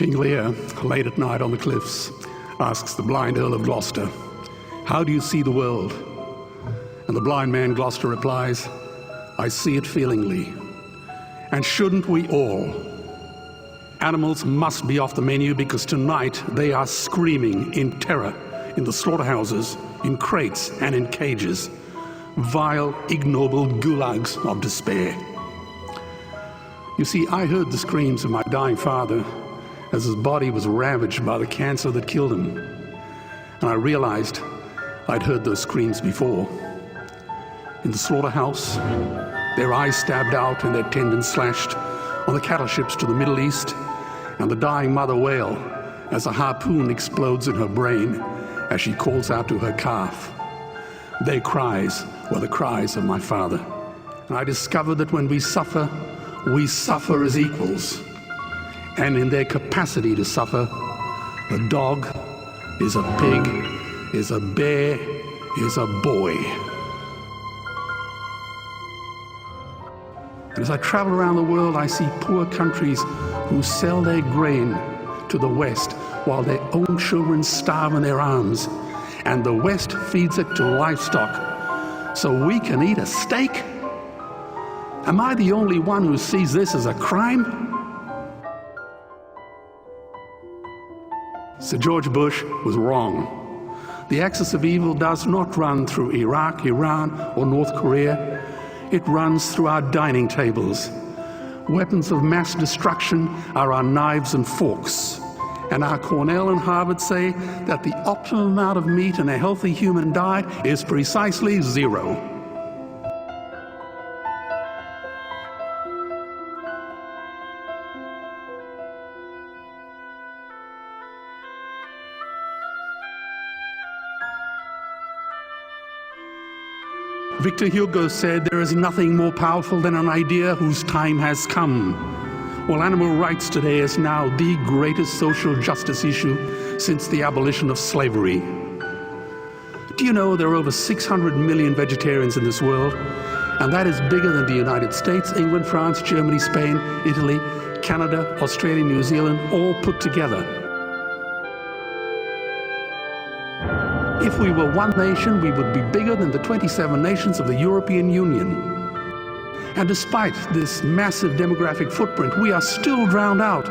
King Lear, late at night on the cliffs, asks the blind Earl of Gloucester, "How do you see the world?" And the blind man Gloucester replies, "I see it feelingly." And shouldn't we all? Animals must be off the menu because tonight they are screaming in terror in the slaughterhouses, in crates and in cages. Vile, ignoble gulags of despair. You see, I heard the screams of my dying father as his body was ravaged by the cancer that killed him. And I realized I'd heard those screams before. In the slaughterhouse, their eyes stabbed out and their tendons slashed, on the cattle ships to the Middle East, and the dying mother wail as a harpoon explodes in her brain as she calls out to her calf. Their cries were the cries of my father. And I discovered that when we suffer as equals. And in their capacity to suffer, a dog is a pig, is a bear, is a boy. And as I travel around the world, I see poor countries who sell their grain to the West while their own children starve in their arms. And the West feeds it to livestock so we can eat a steak? Am I the only one who sees this as a crime? Sir George Bush was wrong. The axis of evil does not run through Iraq, Iran, or North Korea. It runs through our dining tables. Weapons of mass destruction are our knives and forks. And our Cornell and Harvard say that the optimum amount of meat in a healthy human diet is precisely 0. Victor Hugo said, "There is nothing more powerful than an idea whose time has come." Well, animal rights today is now the greatest social justice issue since the abolition of slavery. Do you know there are over 600 million vegetarians in this world? And that is bigger than the United States, England, France, Germany, Spain, Italy, Canada, Australia, New Zealand, all put together. If we were one nation, we would be bigger than the 27 nations of the European Union. And despite this massive demographic footprint, we are still drowned out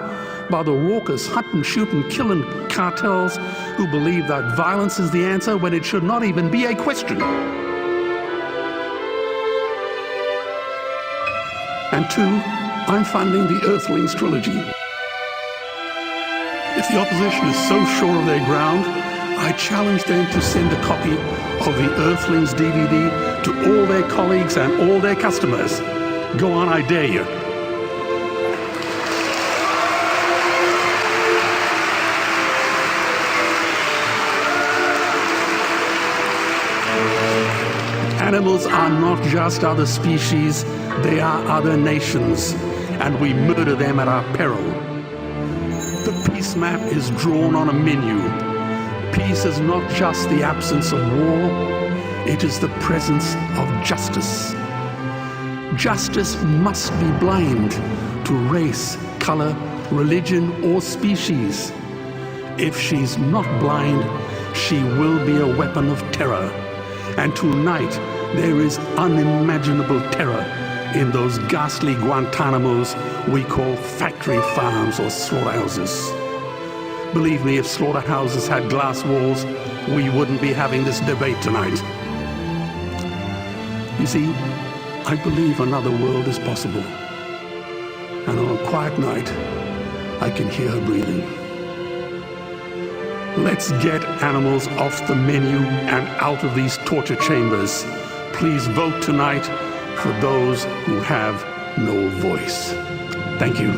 by the raucous hunt and shoot and kill and cartels who believe that violence is the answer when it should not even be a question. And 2, I'm funding the Earthlings trilogy. If the opposition is so sure of their ground, I challenge them to send a copy of the Earthlings DVD to all their colleagues and all their customers. Go on, I dare you. Animals are not just other species, they are other nations, and we murder them at our peril. The peace map is drawn on a menu. Peace is not just the absence of war, it is the presence of justice. Justice must be blind to race, color, religion, or species. If she's not blind, she will be a weapon of terror. And tonight, there is unimaginable terror in those ghastly Guantanamos we call factory farms or slaughterhouses. Believe me, if slaughterhouses had glass walls, we wouldn't be having this debate tonight. You see, I believe another world is possible. And on a quiet night, I can hear her breathing. Let's get animals off the menu and out of these torture chambers. Please vote tonight for those who have no voice. Thank you.